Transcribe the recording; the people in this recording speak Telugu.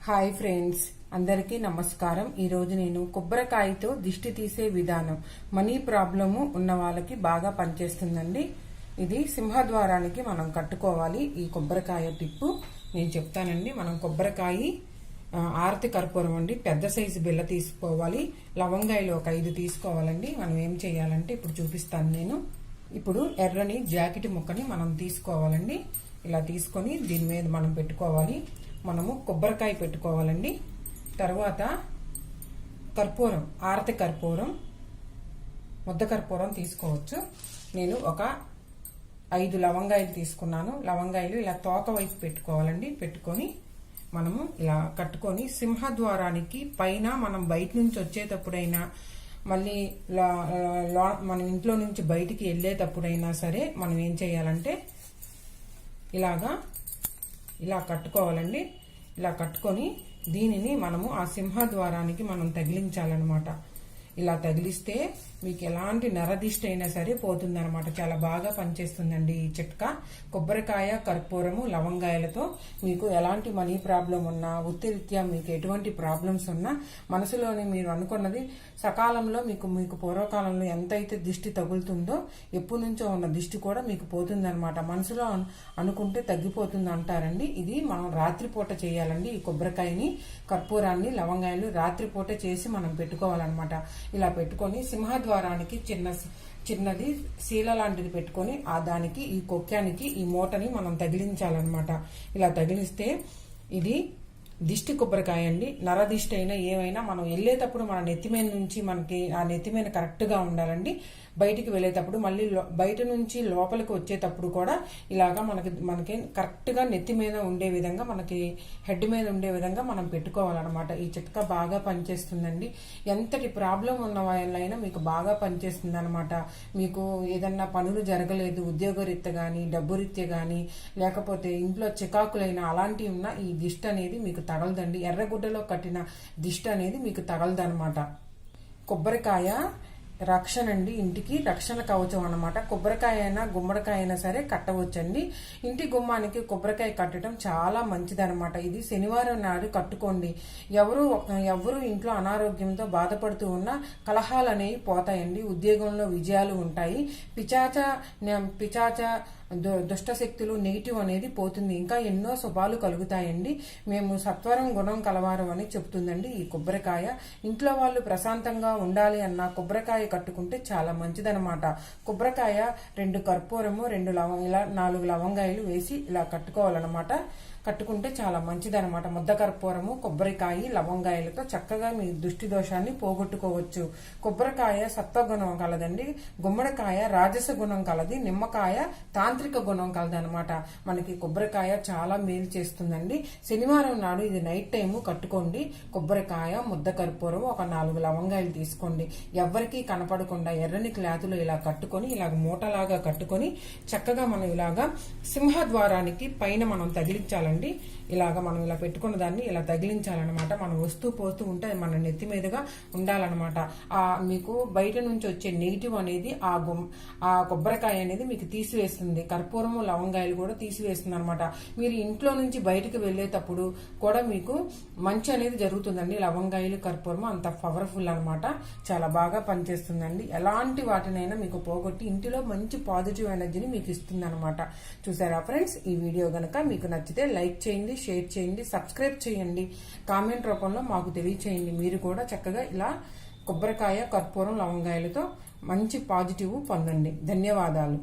హాయ్ ఫ్రెండ్స్, అందరికీ నమస్కారం. ఈరోజు నేను కొబ్బరికాయతో దిష్టి తీసే విధానం, మనీ ప్రాబ్లము ఉన్న వాళ్ళకి బాగా పనిచేస్తుందండి. ఇది సింహద్వారానికి మనం కట్టుకోవాలి. ఈ కొబ్బరికాయ టిప్పు నేను చెప్తానండి. మనం కొబ్బరికాయ ఆరతి కర్పూరం అండి, పెద్ద సైజు బిళ్ళ తీసుకోవాలి. లవంగాయలు ఒక 5 తీసుకోవాలండి. మనం ఏం చేయాలంటే ఇప్పుడు చూపిస్తాను నేను. ఇప్పుడు ఎర్రని జాకెట్ ముక్కని మనం తీసుకోవాలండి. ఇలా తీసుకొని దీని మీద మనం పెట్టుకోవాలి. మనము కొబ్బరికాయ పెట్టుకోవాలండి. తర్వాత కర్పూరం, ఆరతి కర్పూరం, ముద్ద కర్పూరం తీసుకోవచ్చు. నేను ఒక 5 లవంగాయలు తీసుకున్నాను. లవంగాయలు ఇలా తోక వైపు పెట్టుకోవాలండి. పెట్టుకొని మనము ఇలా కట్టుకొని సింహద్వారానికి పైన మనం బయట నుంచి వచ్చేటప్పుడైనా మళ్ళీ మన ఇంట్లో నుంచి బయటికి వెళ్ళేటప్పుడైనా సరే మనం ఏం చేయాలంటే ఇలా కట్టుకోవాలండి. ఇలా కట్టుకొని దీనిని మనము ఆ సింహద్వారానికి మనం తగిలించాలన్నమాట. ఇలా తగిలిస్తే మీకు ఎలాంటి నరదిష్టి అయినా సరే పోతుందన్నమాట. చాలా బాగా పనిచేస్తుందండి ఈ చిట్కా. కొబ్బరికాయ, కర్పూరము, లవంగాయలతో మీకు ఎలాంటి మనీ ప్రాబ్లం ఉన్నా, వృత్తిరీత్యా మీకు ఎటువంటి ప్రాబ్లమ్స్ ఉన్నా, మనసులోని మీరు అనుకున్నది సకాలంలో మీకు పూర్వకాలంలో ఎంతైతే దిష్టి తగులుతుందో, ఎప్పటి నుంచో ఉన్న దిష్టి కూడా మీకు పోతుందన్నమాట. మనసులో అనుకుంటే తగ్గిపోతుంది అంటారండి. ఇది మనం రాత్రిపూట చేయాలండి. ఈ కొబ్బరికాయని, కర్పూరాన్ని, లవంగాయలు రాత్రిపూట చేసి మనం పెట్టుకోవాలన్నమాట. ఇలా పెట్టుకొని సింహద్వారానికి చిన్నది శీల లాంటిది పెట్టుకొని దానికి ఈ కొక్కానికి ఈ మూటని మనం తగిలించాలన్నమాట. ఇలా తగిలిస్తే ఇది దిష్టి కొబ్బరికాయ అండి. నరదిష్టి అయినా ఏమైనా మనం వెళ్ళేటప్పుడు మన నెత్తిమీద నుంచి మనకి ఆ నెత్తిమీద కరెక్ట్గా ఉండాలండి. బయటికి వెళ్ళేటప్పుడు మళ్ళీ బయట నుంచి లోపలికి వచ్చేటప్పుడు కూడా ఇలాగా మనకి కరెక్ట్గా నెత్తి మీద ఉండే విధంగా, మనకి హెడ్ మీద ఉండే విధంగా మనం పెట్టుకోవాలన్నమాట. ఈ చిట్కా బాగా పనిచేస్తుందండి. ఎంతటి ప్రాబ్లం ఉన్న వాళ్ళైనా మీకు బాగా పనిచేస్తుంది అనమాట. మీకు ఏదన్నా పనులు జరగలేదు, ఉద్యోగరీత్యా కానీ, డబ్బు రీత్యా కానీ, లేకపోతే ఇంట్లో చికాకులైనా అలాంటివి ఉన్న ఈ దిష్టి అనేది మీకు తగలదండి. ఎర్రగుడ్డలో కట్టిన దిష్టి అనేది మీకు తగలదనమాట. కొబ్బరికాయ రక్షణ అండి, ఇంటికి రక్షణ కవచం అన్నమాట. కొబ్బరికాయ అయినా గుమ్మడికాయ అయినా సరే కట్టవచ్చండి. ఇంటి గుమ్మానికి కొబ్బరికాయ కట్టడం చాలా మంచిదన్నమాట. ఇది శనివారం నాడు కట్టుకోండి. ఎవరు ఇంట్లో అనారోగ్యంతో బాధపడుతూ ఉన్న కలహాలు అనేవి పోతాయండి. ఉద్యోగంలో విజయాలు ఉంటాయి. పిచాచ దుష్ట శక్తులు, నెగిటివ్ అనేది పోతుంది. ఇంకా ఎన్నో శుభాలు కలుగుతాయండి. మేము సత్వరం గుణం కలవారం అని చెప్తుందండి ఈ కొబ్బరికాయ. ఇంట్లో వాళ్ళు ప్రశాంతంగా ఉండాలి అన్న కొబ్బరికాయ కట్టుకుంటే చాలా మంచిదనమాట. కొబ్బరికాయ 2 కర్పూరము, 4 లవంగాయలు వేసి ఇలా కట్టుకోవాలన్నమాట. కట్టుకుంటే చాలా మంచిదనమాట. ముద్ద కర్పూరము, కొబ్బరికాయ, లవంగాయలతో చక్కగా మీ దృష్టి దోషాన్ని పోగొట్టుకోవచ్చు. కొబ్బరికాయ సత్వగుణం కలదండి. గుమ్మడికాయ రాజస గుణం కలది. నిమ్మకాయ తాంత్రిక గుణం కలదనమాట. మనకి కొబ్బరికాయ చాలా మేలు చేస్తుందండి. శనివారం నాడు ఇది నైట్ టైము కట్టుకోండి. కొబ్బరికాయ, ముద్ద కర్పూరం, ఒక 4 లవంగాయలు తీసుకోండి. ఎవరికీ కనపడకుండా ఎర్రని క్లాతులు ఇలా కట్టుకొని, ఇలాగ మూటలాగా కట్టుకొని చక్కగా మనం ఇలాగా సింహద్వారానికి పైన మనం తగిలించాలండి. ఇలాగా మనం ఇలా పెట్టుకున్న దాన్ని ఇలా తగిలించాలన్నమాట. మనం వస్తూ పోతూ ఉంటే మన నెత్తి మీదుగా ఉండాలన్నమాట. మీకు బయట నుంచి వచ్చే నెగిటివ్ అనేది ఆ కొబ్బరికాయ అనేది మీకు తీసివేస్తుంది. కర్పూరము, లవంగాయలు కూడా తీసివేస్తుంది అనమాట. మీరు ఇంట్లో నుంచి బయటకు వెళ్లేటప్పుడు కూడా మీకు మంచి అనేది జరుగుతుందండి. లవంగాయలు, కర్పూరము అంత పవర్ఫుల్ అనమాట. చాలా బాగా పనిచేస్తుందండి. ఎలాంటి వాటినైనా మీకు పోగొట్టి ఇంటిలో మంచి పాజిటివ్ ఎనర్జీని మీకు ఇస్తుంది అనమాట. చూసారా ఫ్రెండ్స్? ఈ వీడియో గనక మీకు నచ్చితే లైక్ చేయండి, షేర్ చేయండి, సబ్స్క్రైబ్ చేయండి, కామెంట్ రూపంలో మాకు తెలియచేయండి. మీరు కూడా చక్కగా ఇలా కొబ్బరికాయ, కర్పూరం, లవంగాయలతో మంచి పాజిటివ్ పొందండి. ధన్యవాదాలు.